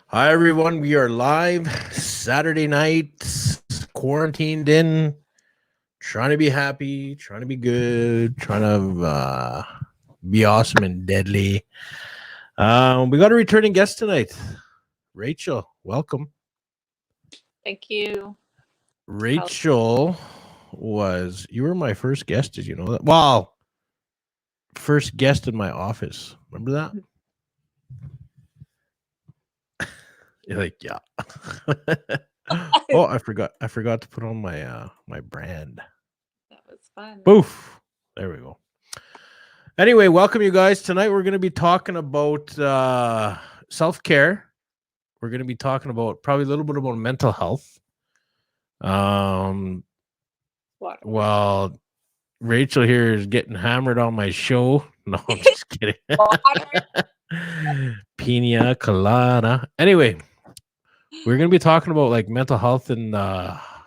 Hi, everyone. We are live Saturday night, quarantined in, trying to be happy, trying to be good, trying to be awesome and deadly. We got a returning guest tonight. Rachel, welcome. Thank you. Rachel you were my first guest. Did you know that? Wow. First guest in my office. Remember that? You're like, yeah. Oh, I forgot to put on my brand. That was fun. Boof. There we go. Anyway, welcome you guys. Tonight we're going to be talking about self-care. We're going to be talking about probably a little bit about mental health. Well, Rachel here is getting hammered on my show. No, I'm just kidding. Pina colada. Anyway, we're going to be talking about like mental health and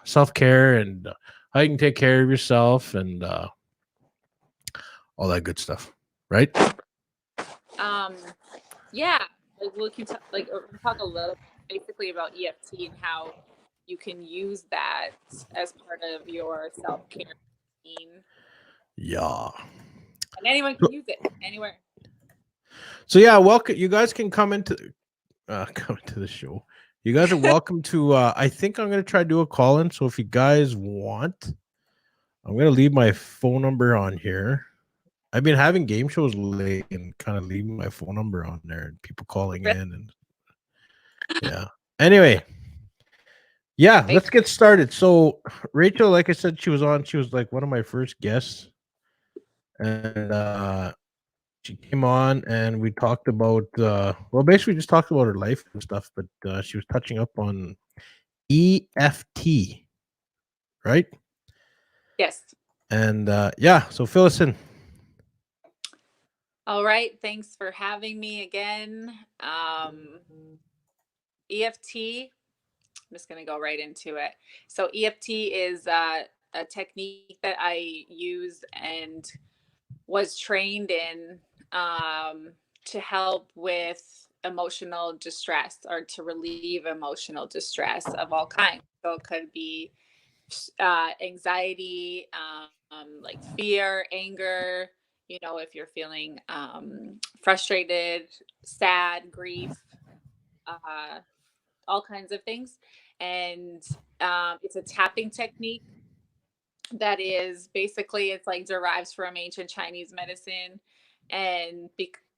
self-care and how you can take care of yourself and all that good stuff, right? Yeah, like we'll talk a little basically about EFT and how you can use that as part of your self-care routine. Yeah. And anyone can use it anywhere. So yeah, welcome. You guys can come into the show. You guys are welcome to. I think I'm gonna try to do a call in. So if you guys want, I'm gonna leave my phone number on here. I've been having game shows late and kind of leaving my phone number on there and people calling in and yeah. Anyway, yeah, let's get started. So Rachel, like I said, she was like one of my first guests, and she came on and we talked about basically just talked about her life and stuff, but she was touching up on EFT, right? Yes. And yeah, so fill us in. All right, thanks for having me again. EFT, I'm just going to go right into it. So EFT is a technique that I use and was trained in to help with emotional distress or to relieve emotional distress of all kinds. So it could be anxiety, like fear, anger, if you're feeling frustrated, sad, grief, all kinds of things. And it's a tapping technique that is basically, it's like derives from ancient Chinese medicine. And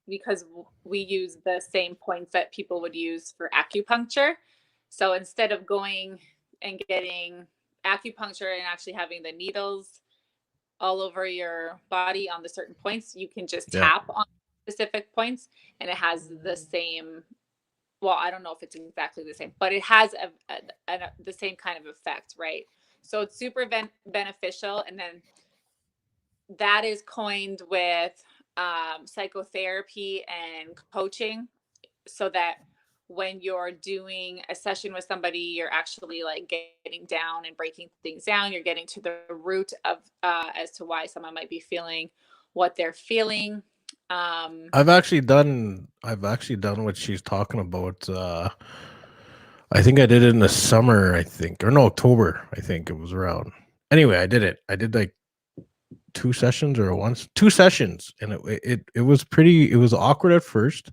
because we use the same points that people would use for acupuncture. So instead of going and getting acupuncture and actually having the needles all over your body on the certain points, you can just tap on specific points and it has the same, well, I don't know if it's exactly the same, but it has the same kind of effect, right? So it's super beneficial. And then that is coined with psychotherapy and coaching, so that when you're doing a session with somebody, you're actually like getting down and breaking things down. You're getting to the root of as to why someone might be feeling what they're feeling. I've actually done what she's talking about. I think I did it in the summer, or no, October, I think it was around. Anyway, I did it. I did like 2 sessions or 2 sessions, and it was awkward at first.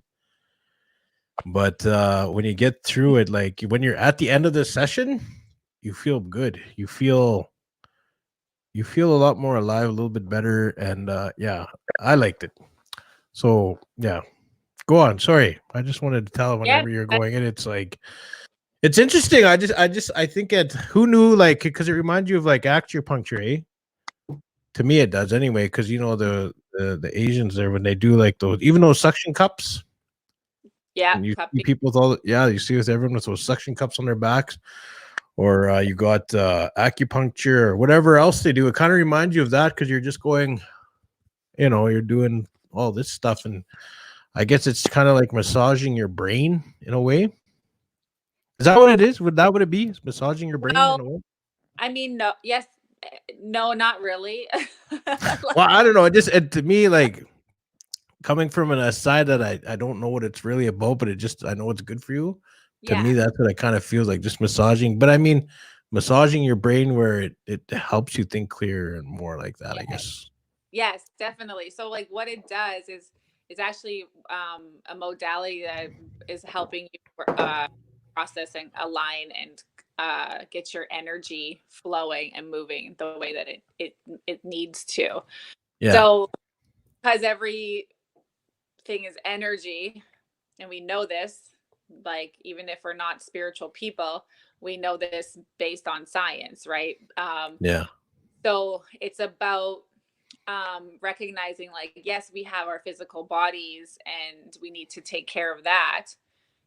But when you get through it, like when you're at the end of the session, you feel good. You feel a lot more alive, a little bit better, and yeah, I liked it. So yeah, go on. Sorry, I just wanted to tell whenever you're going in, it's like it's interesting. I think who knew, like, because it reminds you of like acupuncture, eh? To me, it does anyway, because the Asians there, when they do like those suction cups. Yeah, and you see people with you see with everyone with those suction cups on their backs, or you got acupuncture or whatever else they do. It kind of reminds you of that, because you're just going, you're doing all this stuff, and I guess it's kind of like massaging your brain in a way. Is that what it is? Would it be? It's massaging your brain in a way? I mean, no, yes, no, not really. Well, I don't know. To me, like, coming from a side that I don't know what it's really about, but I know it's good for you. To Yeah. me, that's what it kind of feels like, just massaging. But I mean, massaging your brain where it helps you think clearer and more like that, I Yes. guess. Yes, definitely. So like what it does is actually a modality that is helping you process and align and get your energy flowing and moving the way that it needs to. Yeah. So because everything is energy, and we know this, like even if we're not spiritual people, we know this based on science, right? Yeah. So it's about recognizing like, yes, we have our physical bodies and we need to take care of that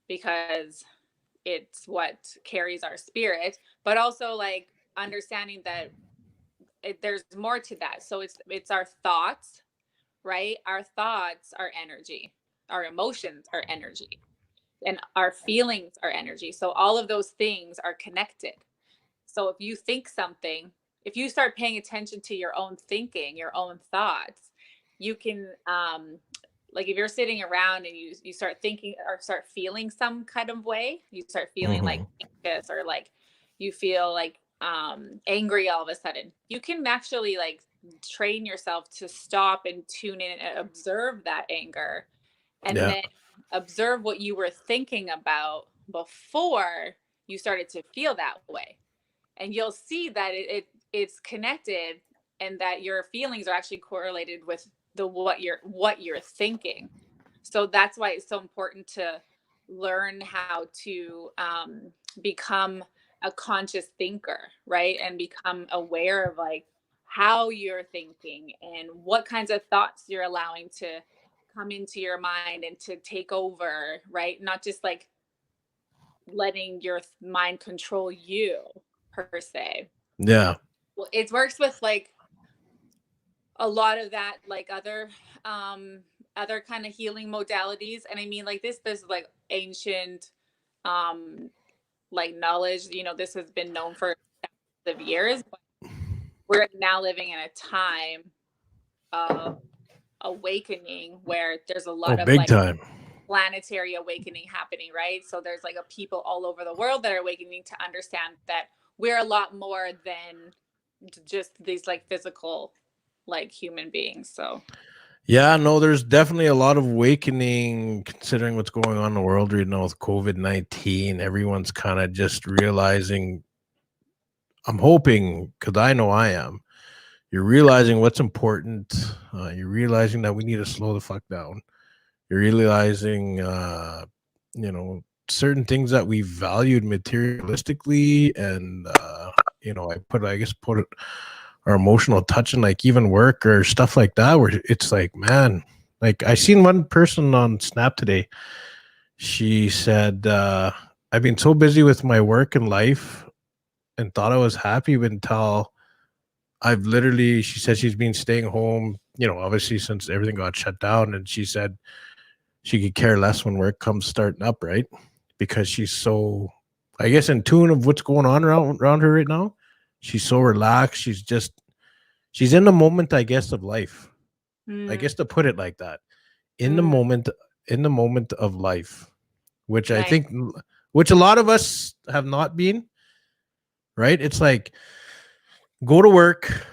because it's what carries our spirit, but also like understanding that there's more to that. So it's our thoughts, right? Our thoughts are energy, our emotions are energy, and our feelings are energy. So all of those things are connected. So if you think something, if you start paying attention to your own thinking, your own thoughts, you can like if you're sitting around and you start thinking or start feeling some kind of way, you start feeling like Hmm. anxious or like you feel like angry all of a sudden. You can actually like train yourself to stop and tune in and observe that anger and Yeah. then observe what you were thinking about before you started to feel that way, and you'll see that it's connected and that your feelings are actually correlated with the what you're thinking. So that's why it's so important to learn how to become a conscious thinker, right? And become aware of like how you're thinking and what kinds of thoughts you're allowing to come into your mind and to take over, right? Not just like letting your mind control you per se. Yeah. Well, it works with like a lot of that, like other kind of healing modalities. And I mean, like this is like ancient, um, like knowledge. You know, this has been known for thousands of years. But we're now living in a time of awakening where there's a Oh, lot of big like time. planetary awakening happening, right? So there's like a people all over the world that are awakening to understand that we're a lot more than just these like physical like human beings. So Yeah, no, there's definitely a lot of awakening considering what's going on in the world right now with COVID-19. Everyone's kind of just realizing, I'm hoping, because I know I am, you're realizing what's important. You're realizing that we need to slow the fuck down. You're realizing, certain things that we valued materialistically, and I guess put it our emotional touch in, like even work or stuff like that, where it's like, man, like I seen one person on Snap today. She said, I've been so busy with my work and life and thought I was happy until I've literally, she said she's been staying home, obviously since everything got shut down. And she said she could care less when work comes starting up, right? Because she's so, I guess, in tune of what's going on around her right now. She's so relaxed. She's in the moment, I guess, of life. I mm, guess to put it like that. In the mm, moment, in the moment of life, which I nice. think, which a lot of us have not been, right? It's like go to work,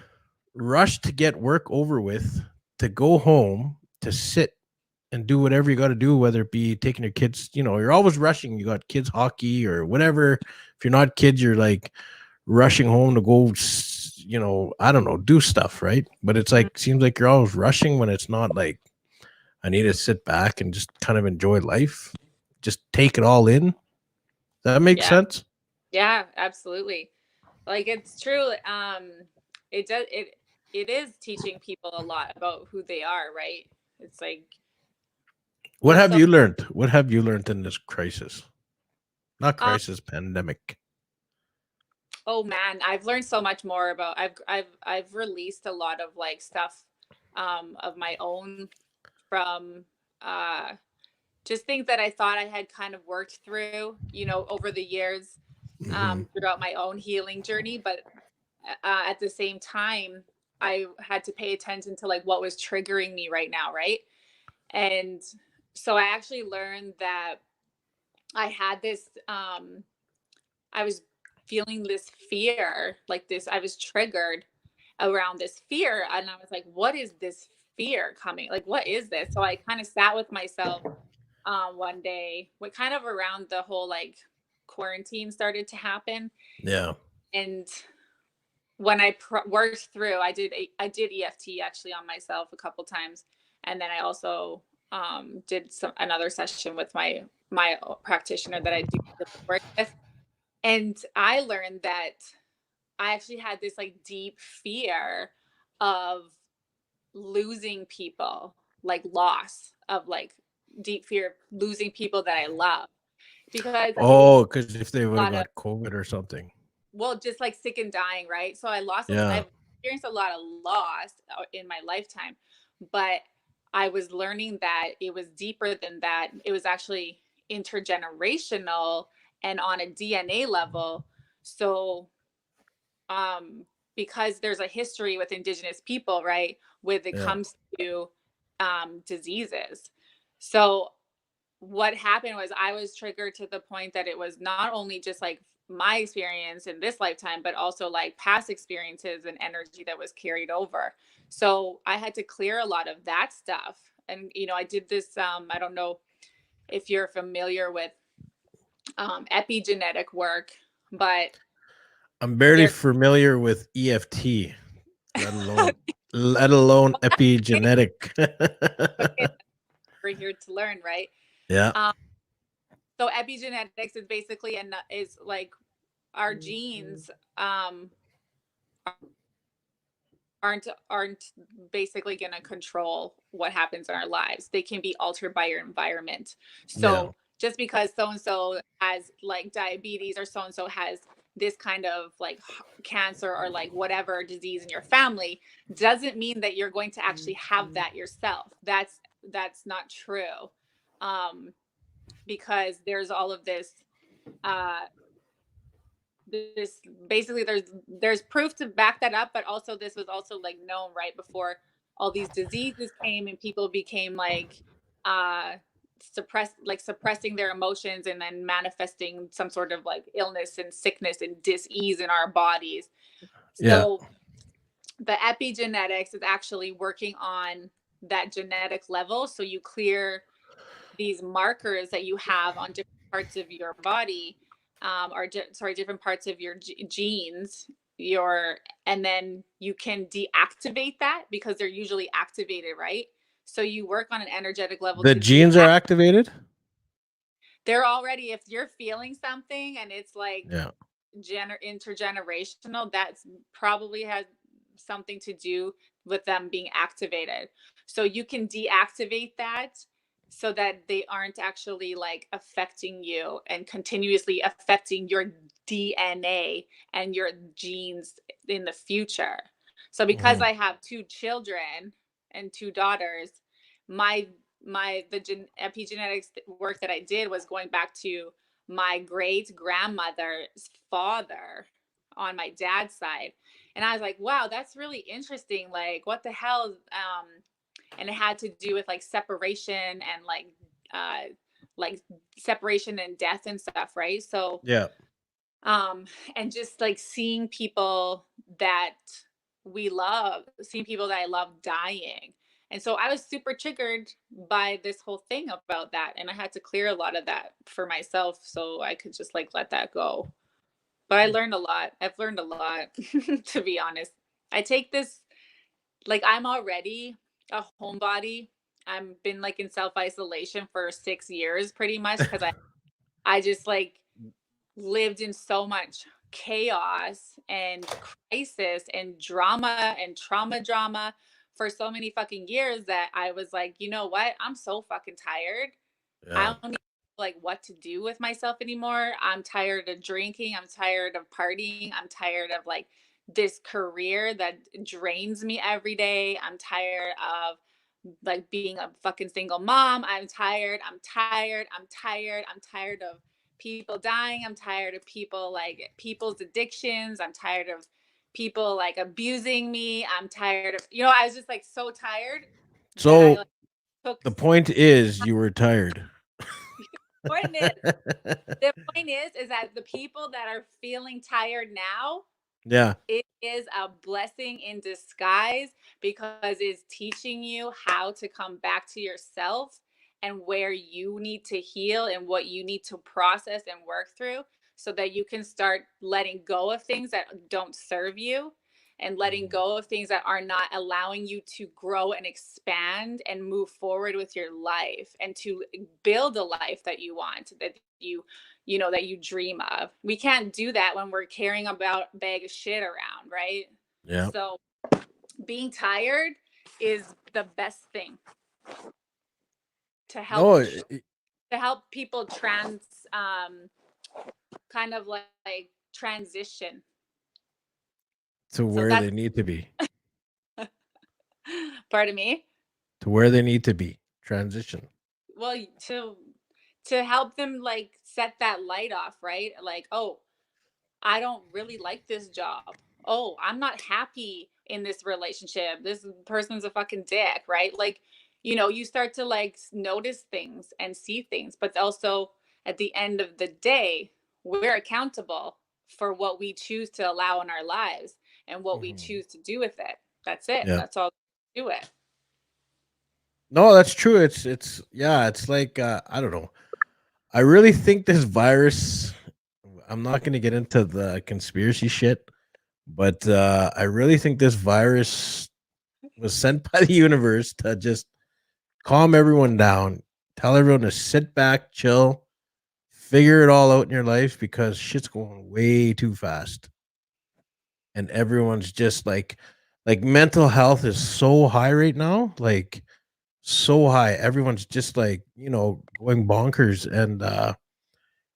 rush to get work over with, to go home, to sit and do whatever you got to do, whether it be taking your kids, you're always rushing. You got kids hockey or whatever. If you're not kids, you're like rushing home to go, I don't know, do stuff, right? But it's Mm, like, seems like you're always rushing when it's not like, I need to sit back and just kind of enjoy life, just take it all in. That makes yeah. sense. Yeah, absolutely. Like it's true. It is teaching people a lot about who they are, right? It's like What there's have so you learned? What have you learned in this crisis? Not um crisis, pandemic. oh man, I've learned so much more about I've released a lot of like stuff of my own from uh just things that I thought I had kind of worked through, over the years Hmm. throughout my own healing journey, but at the same time I had to pay attention to like what was triggering me right now, right? And so I actually learned that I had this, I was feeling this fear, like this, I was triggered around this fear. And I was like, what is this fear coming? Like, what is this? So I kind of sat with myself one day, what kind of around the whole like quarantine started to happen. Yeah. And when I worked through, I did EFT actually on myself a couple times, and then I also did another session with my practitioner that I do work with, and I learned that I actually had this like deep fear of losing people, like loss of like deep fear of losing people that I love because I was Oh, because if they a would have lot of, got COVID or something. well, just like sick and dying, right? So Yeah. I've experienced a lot of loss in my lifetime, but I was learning that it was deeper than that. It was actually intergenerational and on a DNA level. So, um, because there's a history with Indigenous people, right, when it Yeah. comes to diseases. So what happened was I was triggered to the point that it was not only just like my experience in this lifetime, but also like past experiences and energy that was carried over. So I had to clear a lot of that stuff. And, you know, I did this, I don't know if you're familiar with epigenetic work, but I'm barely there, familiar with EFT, let alone epigenetic. we're here to learn, right? Yeah. Um, so epigenetics is basically, and is like our genes, aren't basically going to control what happens in our lives. They can be altered by your environment. Yeah. So just because so and so has like diabetes or so and so has this kind of like cancer or like whatever disease in your family doesn't mean that you're going to actually have that yourself. That's not true. Um because there's all of uh this basically there's proof to back that up, but also this was also like known right before all these diseases came and people became like uh suppressing their emotions and then manifesting some sort of like illness and sickness and dis-ease in our bodies. Yeah. So the epigenetics is actually working on that genetic level, so you clear these markers that you have on different parts of your body, sorry, different parts of your genes, your, and then you can deactivate that because they're usually activated, right? So you work on an energetic level The to genes are activated? they're already, if you're feeling something and it's like Yeah. intergenerational, that's probably has something to do with them being activated. So you can deactivate that so that they aren't actually like affecting you and continuously affecting your DNA and your genes in the future. So because Mhm. I have two children and two daughters, my epigenetics work that I did was going back to my great grandmother's father on my dad's side. And I was like, wow, that's really interesting. Like, what the hell? And it had to do with like separation and like separation and death and stuff, right? So Yeah. um and just like seeing people that we love, seeing people that I love dying. And so I was super triggered by this whole thing about that, and I had to clear a lot of that for myself so I could just like let that go. But I learned a lot. I've learned a lot to be honest. I take this like I'm already a homebody. I've been like in self isolation for 6 years pretty much because I just like lived in so much chaos and crisis and drama and drama for so many fucking years that I was like, you know what? I'm so fucking tired. Yeah. I don't know like what to do with myself anymore. I'm tired of drinking. I'm tired of partying. I'm tired of like this career that drains me every day. I'm tired of like being a fucking single mom. I'm tired. I'm tired. I'm tired. I'm tired of people dying. I'm tired of people like people's addictions. I'm tired of people like abusing me. I'm tired of, you know, I was just like so tired that I So like So The point is, you were tired. point is, the point is that the people that are feeling tired now, Yeah. it is a blessing in disguise because it's teaching you how to come back to yourself and where you need to heal and what you need to process and work through so that you can start letting go of things that don't serve you and letting Mhm. go of things that are not allowing you to grow and expand and move forward with your life and to build a life that you want, that that you dream of. We can't do that when we're carrying about a bag of shit around, right? Yeah. So being tired is the best thing to help No, to help people kind of like transition. to So where that's they need to be. pardon me. To where they need to be. Transition. Well, to help them like set that light off, right? Like, oh, I don't really like this job. Oh, I'm not happy in this relationship. This person's a fucking dick, right? Like, you start to like notice things and see things, but also at the end of the day, we're accountable for what we choose to allow in our lives and what we Mhm. choose to do with it. That's it. Yeah. That's all do it. No, that's true. It's yeah, it's like I don't know. I really think this virus, I'm not going to get into the conspiracy shit, but I really think this virus was sent by the universe to just calm everyone down, tell everyone to sit back, chill, figure it all out in your life because shit's going way too fast. And everyone's just like mental health is so high right now, like so high. Everyone's just like, going bonkers and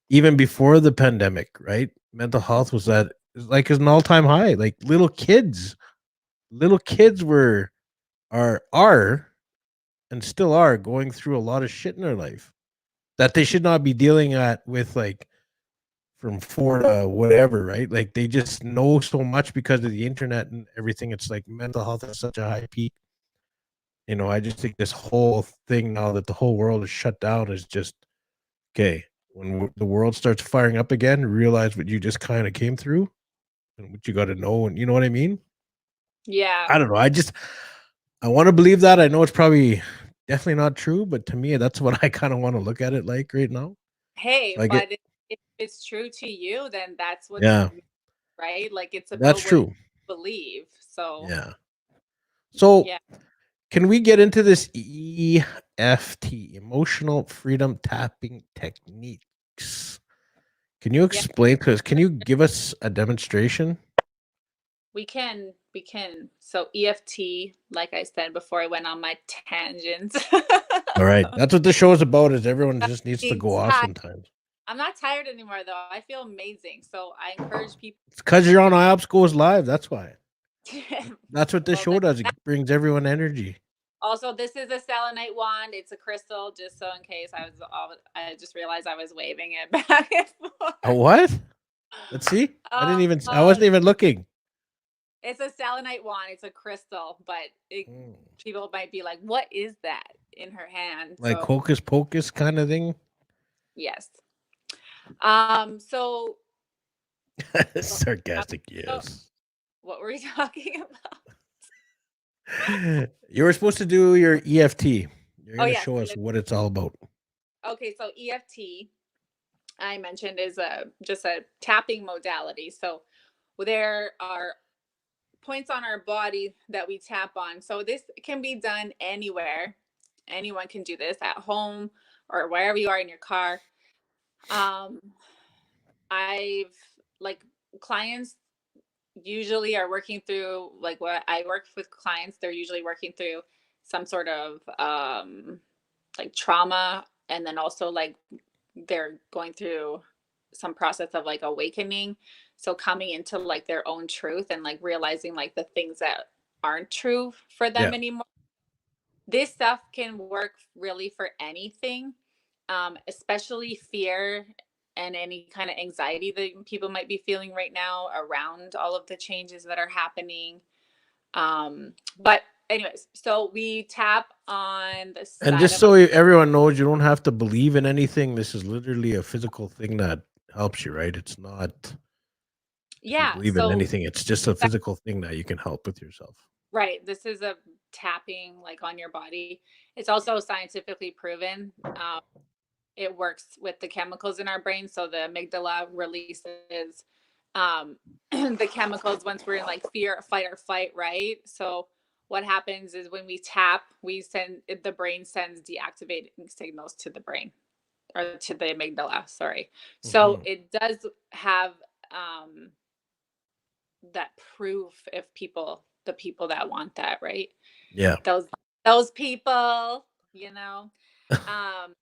even before the pandemic, right? Mental health was at like is an all-time high. Like little kids are and still are going through a lot of shit in their life that they should not be dealing at with like from 4 to whatever, right? Like they just know so much because of the internet and everything. It's like mental health is such a high peak. I just think this whole thing now that the whole world is shut down is just okay. When the world starts firing up again, realize what you just kind of came through and what you got to know, and you know what I mean. Yeah. I don't know. I want to believe that. I know it's probably definitely not true, but to me, that's what I kind of want to look at it like right now. So Hey, I get, but if it's true to you, then that's what's yeah, right. Like it's that's about what you true. believe. So Yeah. So yeah. can we get into this EFT, emotional freedom tapping techniques? Can you Yeah, explain to us? Can you give us a demonstration? we can. So EFT, like I said before I went on my tangent. All right. That's what the show is about, is everyone just needs to Being go off tired. sometimes. I'm not tired anymore though. I feel amazing. So I encourage people It's because you're on to IOPS Goes Live. That's why. That's what this well show then does. It brings everyone energy. also this is a selenite wand. It's a crystal, just so in case I just realized I was waving it back and A forth. what? Let's see. Um, I wasn't even looking. it's a selenite wand. It's a crystal, but Mm. people might be like, "What is that in her hand?" Like So hocus pocus kind of thing. yes. So uh, Sarcastic, so yes. what were we talking about? You were supposed to do your EFT. You're Oh gonna yes. show us what it's all about. Okay, so EFT I mentioned is a just a tapping modality. So there are points on our body that we tap on. So this can be done anywhere. Anyone can do this at home or wherever you are in your car. Um, I've like clients usually are working through like what I work with clients, they're usually working through some sort of like trauma and then also like they're going through some process of like awakening. So coming into like their own truth and like realizing like the things that aren't true for them Yeah. anymore. This stuff can work really for anything, especially fear and any kind of anxiety that people might be feeling right now around all of the changes that are happening. But anyways, so we tap on the And side just of our so everyone knows, you don't have to believe in anything. This is literally a physical thing that helps you, right? It's not if you yeah. believe in So anything, it's just a physical thing that you can help with yourself. right, this is a tapping like on your body. It's also scientifically proven. It works with the chemicals in our brain. So the amygdala releases the chemicals once we're in like fear, fight, or flight, right? So what happens is when we tap, the brain sends deactivating signals to the brain or to the amygdala. Sorry. So Hmm. it does have um, that proof if the people that want that, right? Yeah. Those those people, you know. Um,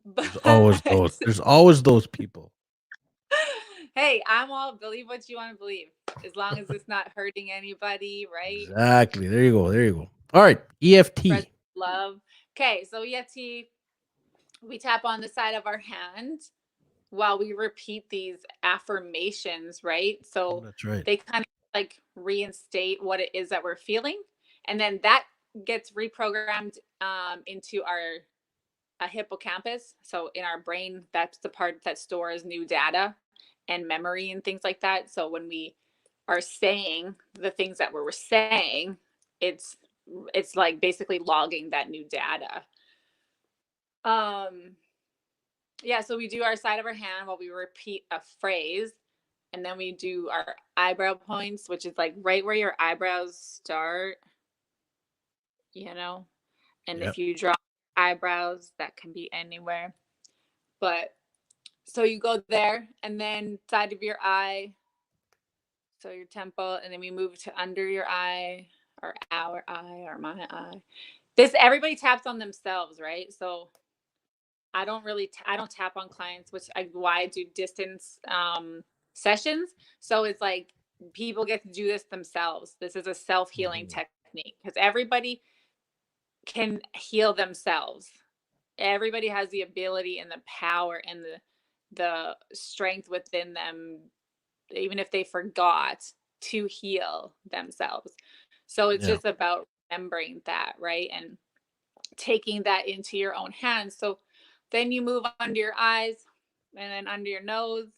There's always but those. There's always those people. hey, I'm all believe what you want to believe, as long as it's not hurting anybody, right? Exactly. There you go. There you go. All right. Spread EFT. love. Okay, so EFT, we tap on the side of our hand while we repeat these affirmations, right? So That's right. they kind of like reinstate what it is that we're feeling, and then that gets reprogrammed into our hippocampus. So in our brain, that's the part that stores new data and memory and things like that. So when we are saying the things that we're saying, it's it's like basically logging that new data. Um, yeah, so we do our side of our hand while we repeat a phrase, and then we do our eyebrow points, which is like right where your eyebrows start, you know. And Yeah. if you draw eyebrows, that can be anywhere. But so you go there, and then side of your eye, so your temple, and then we move to under your eye, or our eye, or my eye. This everybody taps on themselves, right? So I don't tap on clients, which why I do distance sessions. So it's like people get to do this themselves. This is a self healing Hmm. technique because everybody can heal themselves. Everybody has the ability and the power and the strength within them, even if they forgot to heal themselves. So it's Yeah. just about remembering that, right? And taking that into your own hands. So then you move under your eyes and then under your nose.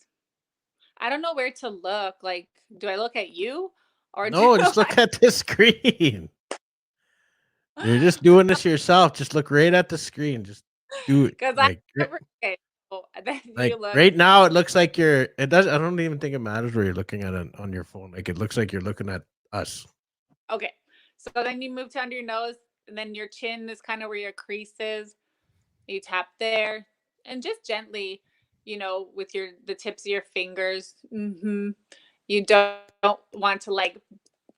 I don't know where to look. Like, do I look at you or do No, just I? look at the screen. You're just doing this yourself. Just look right at the screen. Just do it. Because I never. Okay, so then you Like look. right now, it looks like you're. It does. I don't even think it matters where you're looking at it on your phone. Like it looks like you're looking at us. Okay, so then you move to under your nose, and then your chin is kind of where your crease is. You tap there, and just gently, with the tips of your fingers. You don't want to like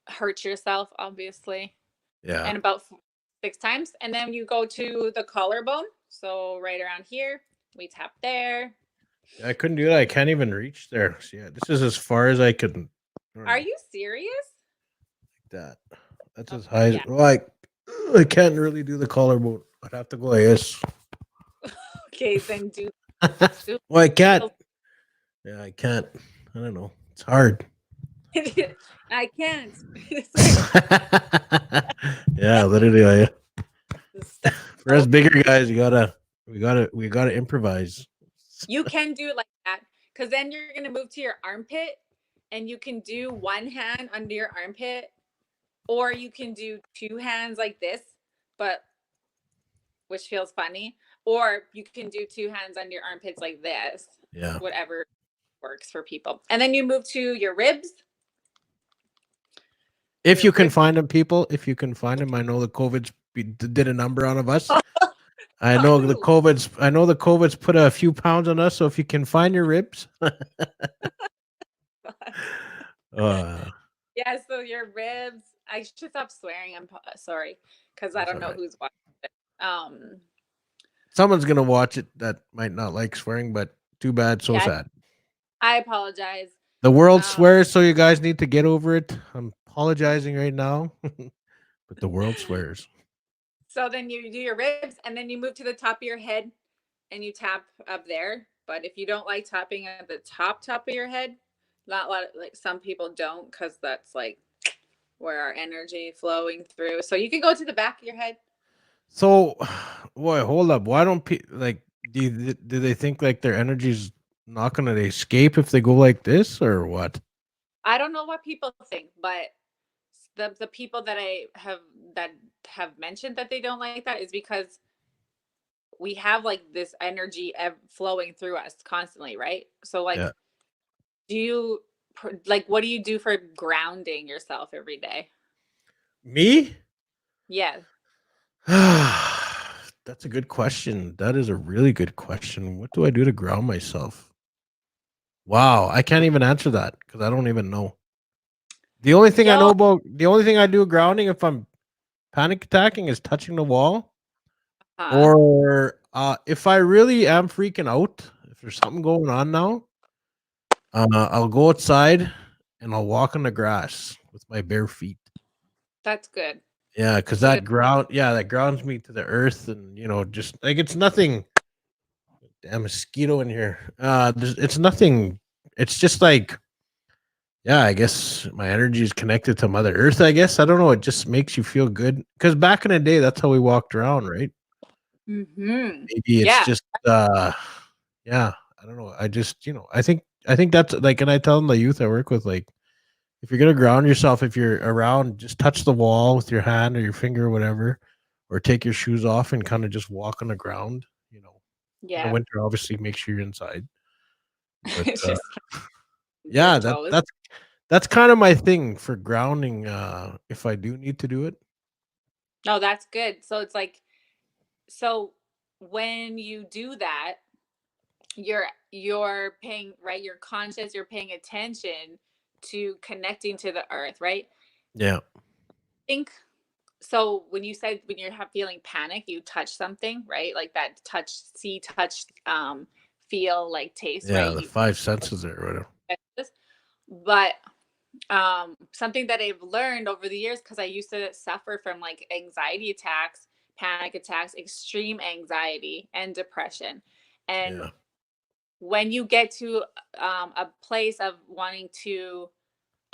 hurt yourself, obviously. Yeah. And about 6 times. And then you go to the collarbone. So right around here, we tap there. I couldn't do that. I can't even reach there. So yeah, this is as far as I could. I don't Are know you serious? that. That's Oh, as high as. yeah. Well, I can't really do the collarbone. I'd have to go like this. Okay, then do Well, I can't. Yeah, I can't. I don't know. It's hard. I can't. It's like Yeah, literally. so For us bigger guys, we gotta improvise. you can do it like that because then you're gonna move to your armpit and you can do one hand under your armpit, or you can do two hands like this, but which feels funny, or you can do two hands under your armpits like this, Yeah. whatever works for people. And then you move to your ribs. If Your you can ribs. find them, people, if you can find them, I know the COVID's did a number on of us. On who? I know the COVID's put a few pounds on us. So if you can find your ribs, uh, Yeah, so your ribs. I should stop swearing. I'm sorry because I that's don't all know right. who's watching it. Someone's gonna watch it that might not like swearing, but too bad, so Yeah, sad. I apologize. The world Um, swears, so you guys need to get over it. I'm apologizing right now, but the world swears. so then you do your ribs, and then you move to the top of your head, and you tap up there. But if you don't like tapping at the top of your head, not a lot of, like some people don't because that's like where our energy flowing through. So you can go to the back of your head. So, boy, hold up. Why don't people like? Do they think like their energy's not gonna escape if they go like this, or what? I don't know what people think, but the people that I have that have mentioned that they don't like that is because we have like this energy flowing through us constantly, right? So Yeah. like, do you like what do you do for grounding yourself every day? Me? Yeah. That's a good question. That is a really good question. What do I do to ground myself? Wow, I can't even answer that because I don't even know. Yo, The only thing I do grounding if I'm panic attacking is touching the wall, huh? or if I really am freaking out, if there's something going on now, I'll go outside and I'll walk on the grass with my bare feet. That's good. Yeah, because Good. that grounds me to the earth, and just like it's nothing. Damn mosquito in here. It's nothing. It's just like, yeah, I guess my energy is connected to Mother Earth. I guess I don't know. It just makes you feel good because back in the day, that's how we walked around, right? Mm-hmm. Maybe it's Yeah. just, yeah. I don't know. I just, I think that's like, and I tell them the youth I work with, like, if you're gonna ground yourself, if you're around, just touch the wall with your hand or your finger or whatever, or take your shoes off and kind of just walk on the ground. In the Yeah. winter, obviously, make sure you're inside. But It's just your yeah, that toes. that's kind of my thing for grounding. If I do need to do it, No, that's good. So it's like, so when you do that, you're paying, right, you're conscious, you're paying attention to connecting to the earth, right? yeah, Think so when you said when you're feeling panic, you touch something, right? Like that touch, see, touch, feel, like taste, yeah, right? the You five senses or whatever. but something that I've learned over the years, because I used to suffer from like anxiety attacks, panic attacks, extreme anxiety and depression. And Yeah, when you get to a place of wanting to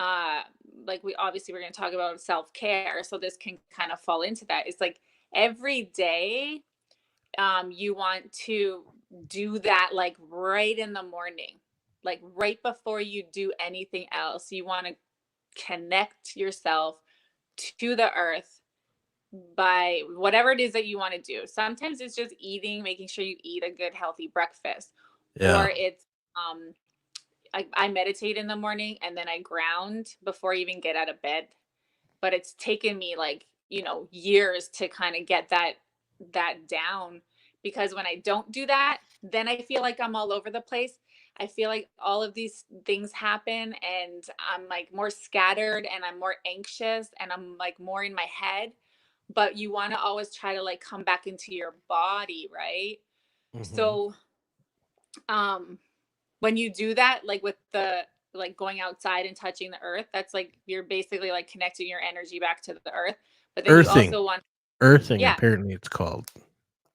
uh like we're going to talk about self-care, so this can kind of fall into that. It's like every day you want to do that, like right in the morning, like right before you do anything else. You want to connect yourself to the earth by whatever it is that you want to do. Sometimes it's just eating, making sure you eat a good healthy breakfast, yeah, or it's I meditate in the morning and then I ground before I even get out of bed. But it's taken me like, years to kind of get that down, because when I don't do that, then I feel like I'm all over the place. I feel like all of these things happen and I'm like more scattered and I'm more anxious and I'm like more in my head. But you want to always try to like come back into your body, right? hmm, So um when you do that, like with the like going outside and touching the earth, that's like you're basically like connecting your energy back to the earth. But then you earthing, also want, earthing. yeah, Apparently, it's called.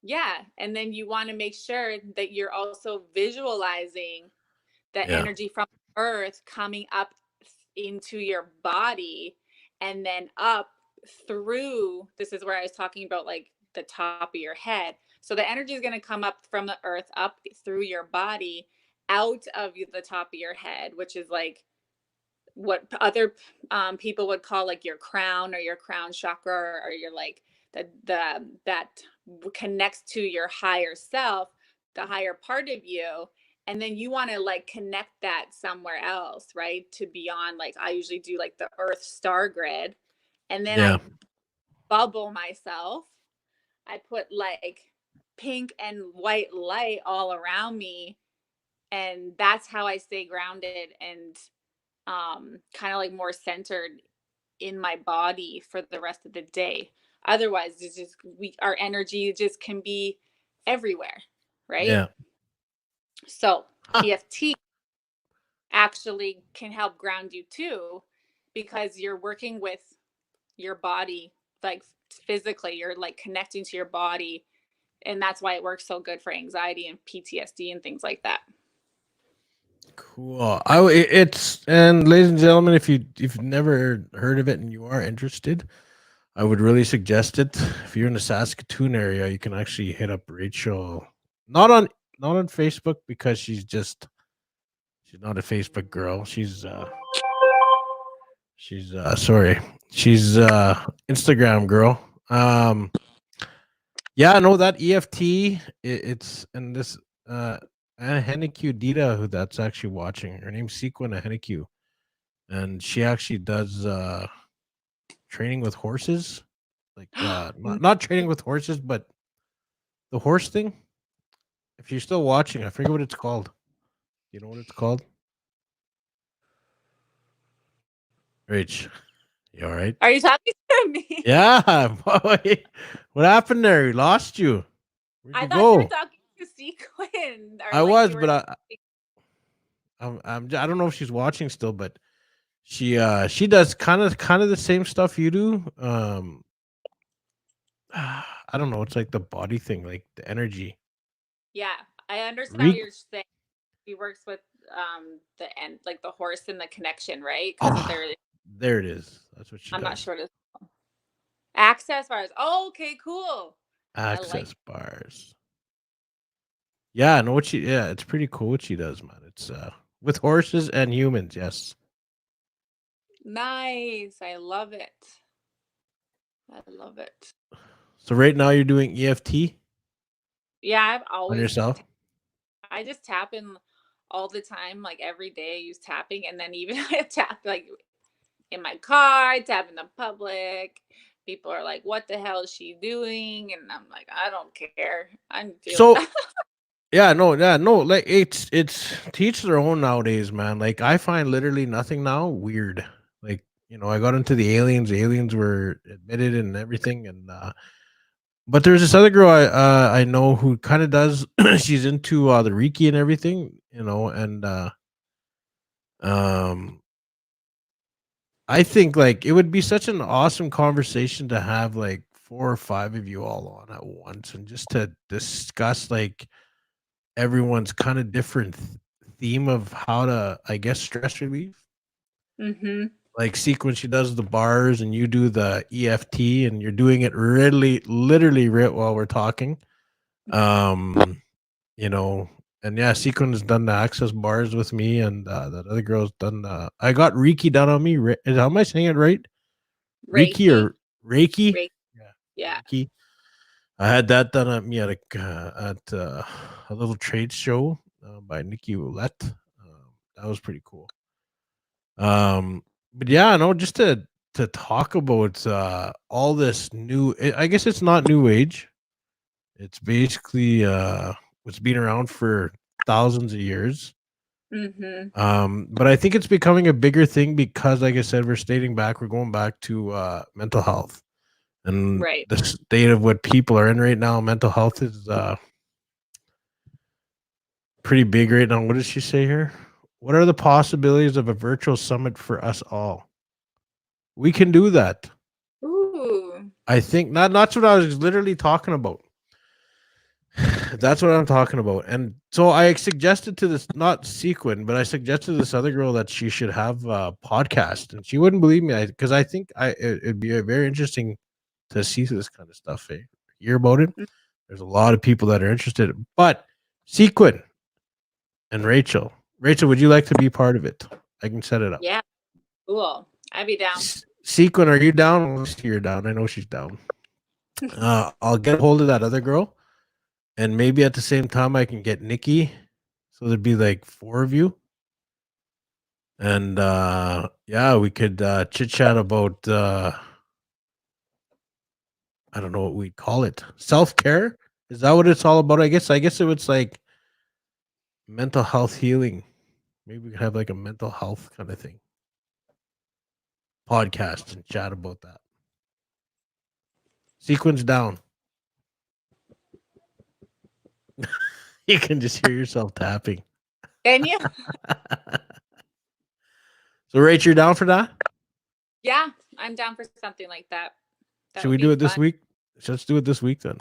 yeah, and then you want to make sure that you're also visualizing the Yeah, energy from earth coming up into your body and then up through, this is where I was talking about like the top of your head. So the energy is going to come up from the earth up through your body, out of the top of your head, which is like what other people would call like your crown or your crown chakra, or your like the that connects to your higher self, the higher part of you. And then you want to like connect that somewhere else, right, to beyond. Like I usually do like the earth star grid, and then yeah, I bubble myself. I put like pink and white light all around me, and that's how I stay grounded and kind of like more centered in my body for the rest of the day. Otherwise, it's just our energy just can be everywhere, right? yeah. So Huh. EFT actually can help ground you too, because you're working with your body, like physically, you're like connecting to your body, and that's why it works so good for anxiety and PTSD and things like that. Cool. It's and ladies and gentlemen, if you've never heard of it and you are interested, I would really suggest it. If you're in the Saskatoon area, you can actually hit up Rachel. Not on not on Facebook because she's not a Facebook girl. She's sorry. She's Instagram girl. Yeah, no, that EFT it's and this Yahyahkeekoot Dita who that's actually watching. Her name's Sequin Yahyahkeekoot, and she actually does training with horses. Like not training with horses, but the horse thing. If you're still watching, I forget what it's called. You know what it's called? Rach, you all right? Are you talking to me? Yeah. Boy. What happened there? We lost you. Where'd I you thought you were go? talking to Sequin, or I like was, you were but talking. I don't know if she's watching still, but she does kind of the same stuff you do. I don't know. It's like the body thing, like the energy. Yeah, I understand what Re- you're saying. He works with the end, like the horse and the connection, right? Because of oh, their, there it is. That's what she I'm not does. sure. Access bars. Oh, okay, cool. I like. Access bars. Yeah, I know what she. Yeah, it's pretty cool what she does, man. It's with horses and humans. Yes. Nice. I love it. I love it. So right now you're doing EFT Yeah, I've on always been. yourself. I just tap in all the time, like every day. I use tapping, and then even I tap like in my car. I tap in the public. People are like, "What the hell is she doing?" And I'm like, "I don't care. I'm doing." So yeah, no. Like it's teach their own nowadays, man. Like I find literally nothing now weird. Like I got into the aliens. The aliens were admitted and everything, and but there's this other girl I know who kind of does. She's into the Reiki and everything, and um I think like it would be such an awesome conversation to have like four or five of you all on at once and just to discuss like everyone's kind of different theme of how to, I guess, stress relief. Mm-hmm. Like sequence, she does the bars and you do the EFT, and you're doing it really, literally right while we're talking. Um, you know, and yeah, Sequin has done the access bars with me, and that other girl's done. I got Reiki done on me. How am I saying it right? Reiki Reiki. or Reiki? Reiki. Yeah, Yeah. Reiki. I had that done at me at a little trade show by Nikki Roulette. That was pretty cool. But yeah, no, just to talk about all this new. I guess it's not new age. It's basically what's been around for thousands of years. Mm-hmm. But I think it's becoming a bigger thing because, like I said, we're going back to mental health and Right. the state of what people are in right now. Mental health is pretty big right now. What does she say here? What are the possibilities of a virtual summit for us all? We can do that. Ooh. I think not. That's what I was literally talking about. That's what I'm talking about. And so I suggested to this, not Sequin, but I suggested to this other girl that she should have a podcast, and she wouldn't believe me because I think it'd be very interesting to see this kind of stuff. Hear about it. Mm. There's a lot of people that are interested, but Sequin and Rachel, would you like to be part of it? I can set it up. Yeah. Cool. I'd be down. Sequin, are you down? Let's see, you're down. I know she's down. I'll get a hold of that other girl, and maybe at the same time I can get Nikki, so there'd be like four of you, and yeah, we could chit chat about I don't know what we'd call it. Self care, is that what it's all about? I guess it was like mental health healing. Maybe we could have like a mental health kind of thing podcast and chat about that. Sequence down. You can just hear yourself tapping. Can you? So, Rach, you're down for that? Yeah, I'm down for something like that. That Should would we do be it this fun week? Let's do it this week then.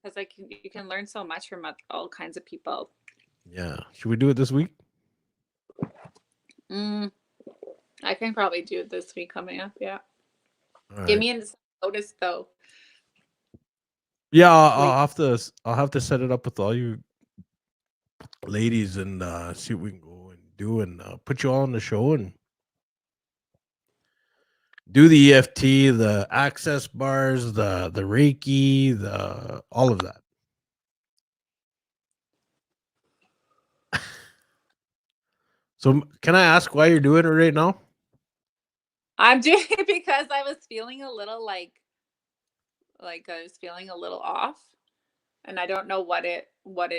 because like you can learn so much from all kinds of people. Yeah. Should we do it this week? Mm, I can probably do it this week coming up. Yeah. All Give right. me a notice though. Yeah, Like, I'll have to set it up with all you ladies and see what we can go and do and put you all on the show and do the EFT, the access bars, the Reiki, the all of that. So can I ask why you're doing it right now? I'm doing it because I was feeling a little like I was feeling a little off, and I don't know what it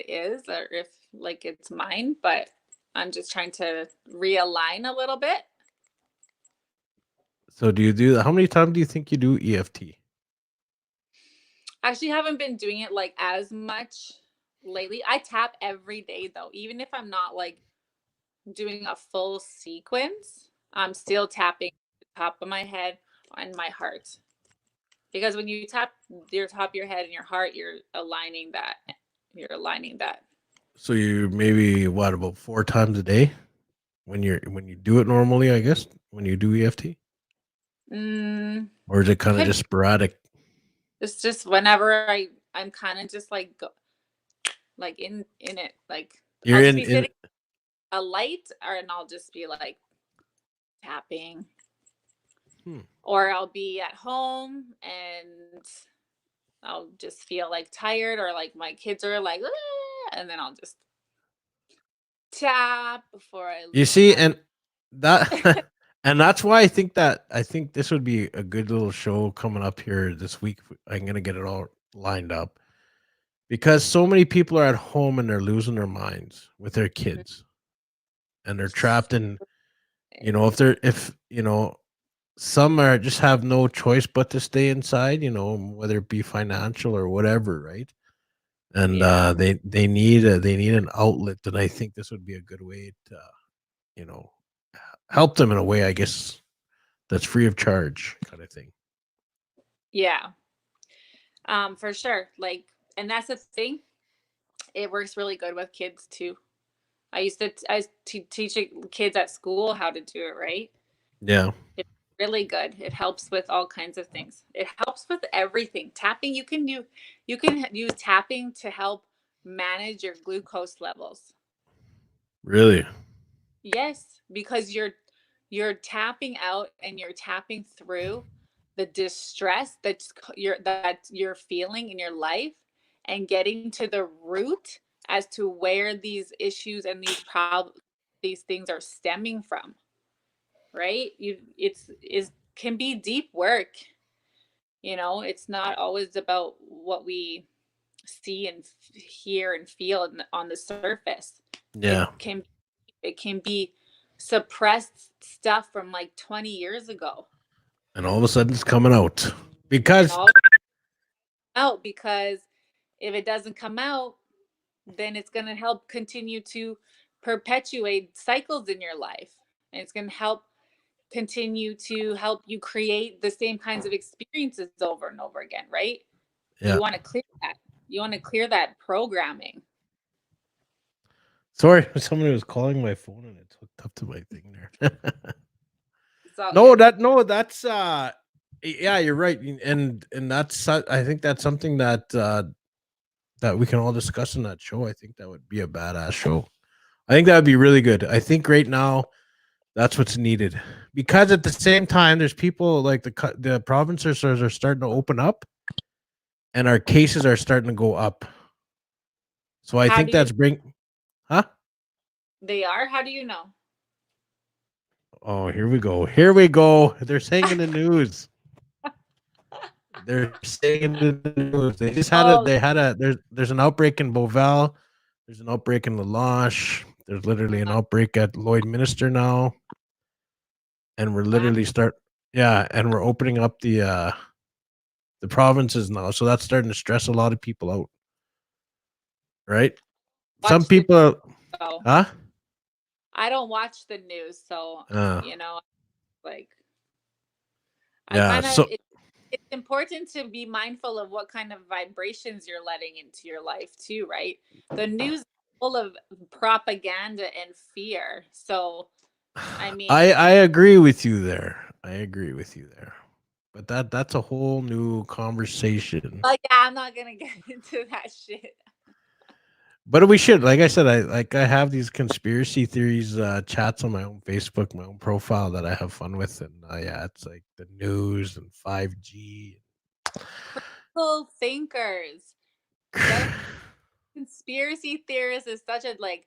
is, or if like it's mine, but I'm just trying to realign a little bit. So do you do that? How many times do you think you do EFT? Actually, haven't been doing it like as much lately. I tap every day though, even if I'm not like doing a full sequence. I'm still tapping the top of my head and my heart. Because when you tap your top of your head and your heart, you're aligning that. You're aligning that. So you maybe what about 4 times a day when you do it normally, I guess, when you do EFT? Mm, Or is it kind of could just sporadic? it's just whenever I'm kind of just like in it. Like You're I'll just in be in sitting a light, or and I'll just be like tapping, hmm. or I'll be at home and I'll just feel like tired, or like my kids are like, "Ah," and then I'll just tap before I You leave see, my. and that and that's why I think this would be a good little show coming up here this week. I'm gonna get it all lined up because so many people are at home and they're losing their minds with their kids and they're trapped in, if some are just have no choice but to stay inside, whether it be financial or whatever, right? And Yeah, they need an outlet, and I think this would be a good way to you know help them in a way, I guess, that's free of charge, kind of thing. yeah, for sure. Like, and that's the thing. It works really good with kids too. I used to teach kids at school how to do it right. Yeah, It's really good. It helps with all kinds of things. It helps with everything. Tapping, you can use tapping to help manage your glucose levels. really. Yes, because you're tapping out and you're tapping through the distress that you're feeling in your life, and getting to the root as to where these issues and these things are stemming from, right? It's can be deep work. It's not always about what we see and hear and feel on the surface. Yeah, It can be suppressed stuff from like 20 years ago, and all of a sudden it's coming out and because all out, because if it doesn't come out, then it's going to help continue to perpetuate cycles in your life, and it's going to help continue to help you create the same kinds of experiences over and over again, right? yeah. You want to clear that. You want to clear that programming. Sorry, somebody was calling my phone and it's hooked up to my thing there. It's all No, good. that's yeah, you're right, and that's I think that's something that we can all discuss in that show. I think that would be a badass show. I think that would be really good. I think right now that's what's needed because at the same time, there's people like the provinces are starting to open up, and our cases are starting to go up. So I How think do you that's bring, huh? They are? How do you know? Oh, here we go. Here we go. They're saying in the news. They're saying in the news. They just had a. Oh, They had a. There's an outbreak in Beauval. There's an outbreak in Lalanche. There's literally an outbreak at Lloydminster now, and we're wow. literally start. Yeah, and we're opening up the provinces now, so that's starting to stress a lot of people out, right? Some Watch the people are, show. huh? I don't watch the news, so Uh, you know, like I yeah. kind of So it's important to be mindful of what kind of vibrations you're letting into your life too, right? The news is full of propaganda and fear. So I mean, I agree with you there. I agree with you there. But that's a whole new conversation. like, yeah, I'm not gonna get into that shit. But we should, like I said, I have these conspiracy theories chats on my own Facebook, my own profile that I have fun with, and yeah, it's like the news and 5G. Critical thinkers. That conspiracy theorist is such a like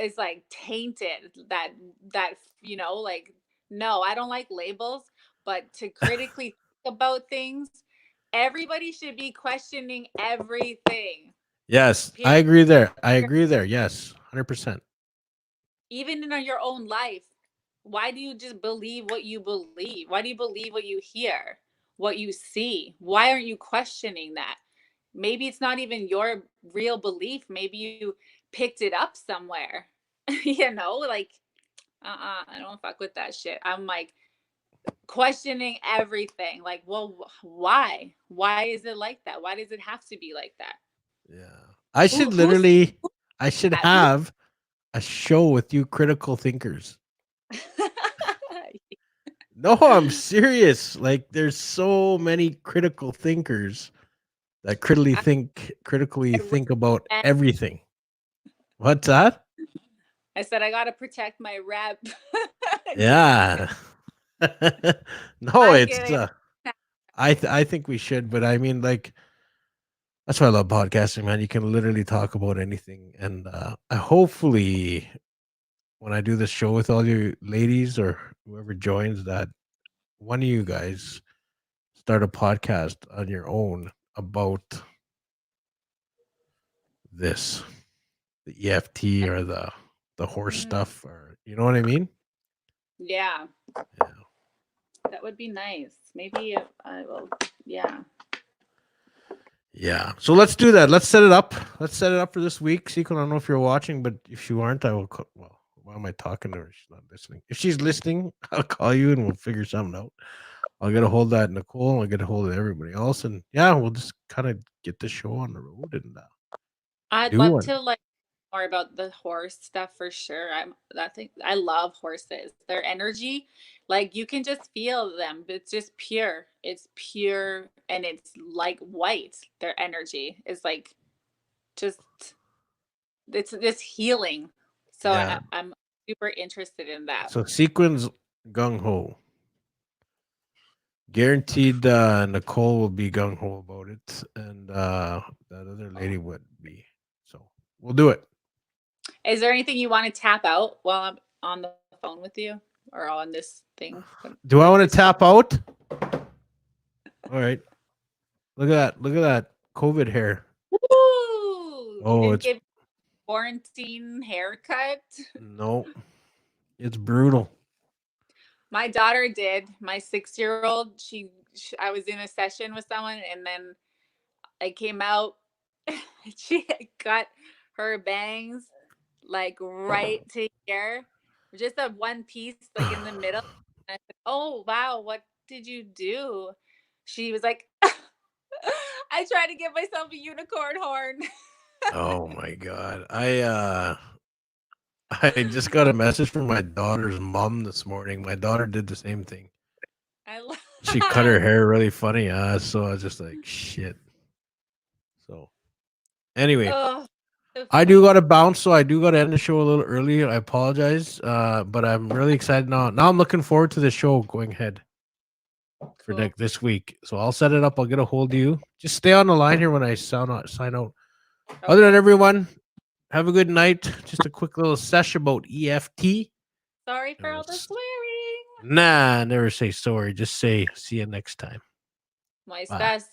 is like tainted that like no, I don't like labels, but to critically think about things, everybody should be questioning everything. Yes, I Period. agree there. I agree there. Yes, 100%. Even in your own life. Why do you just believe what you believe? Why do you believe what you hear, what you see? Why aren't you questioning that? Maybe it's not even your real belief. Maybe you picked it up somewhere. Like I don't fuck with that shit. I'm like questioning everything. Like, well, why? Why is it like that? Why does it have to be like that? Yeah. I Who should who's literally I should that? Who have a show with you critical thinkers. No, I'm serious. Like there's so many critical thinkers that critically I think about everything. What's that? said I gotta protect my rep. Just kidding. Yeah. No, I'm it's kidding. I think we should, but I mean like that's why I love podcasting, man. You can literally talk about anything and I hopefully when I do this show with all you ladies or whoever joins that one of you guys start a podcast on your own about this, the EFT or the horse Mhm. stuff, or you know what I mean? Yeah, Yeah. that would be nice. Maybe I will. Yeah. Yeah. So let's do that. Let's set it up. Let's set it up for this week. Sequel, I don't know if you're watching, but if you aren't, I will call. Well, why am I talking to her? She's not listening. If she's listening, I'll call you and we'll figure something out. I'll get a hold of that Nicole. I'll get a hold of everybody else. And yeah, we'll just kind of get the show on the road and I'd do love one. to like more about the horse stuff for sure. That thing I love horses. Their energy, like you can just feel them. It's just pure. It's pure and it's like white. Their energy is like just it's this healing. So Yeah. I'm super interested in that. So sequence gung ho. Guaranteed Nicole will be gung ho about it. And that other lady would be. So we'll do it. Is there anything you want to tap out while I'm on the phone with you or on this thing? Do I Like want to this phone? tap out? All right. Look at that. Look at that COVID hair. Woo! You Oh, didn't it's give quarantine haircut. no, it's brutal. My daughter did. My 6-year old. I was in a session with someone, and then I came out. She had cut her bangs like right to here, just a one piece, like in the middle. And I said, "Oh wow, what did you do?" She was like, "I tried to give myself a unicorn horn." Oh my god. I just got a message from my daughter's mom this morning. My daughter did the same thing. I She cut her love. hair really funny. So I was just like, shit. So anyway, Oh, so I do funny. got to bounce, so I do got to end the show a little early. I apologize, but I'm really excited now. Now I'm looking forward to the show going ahead for Cool. this week. So I'll set it up. I'll get a hold of you. Just stay on the line here when I sign out. Other than Okay. everyone, have a good night. Just a quick little sesh about EFT. Sorry And for all the swearing. nah, never say sorry. Just say see you next time. My Bye. estás.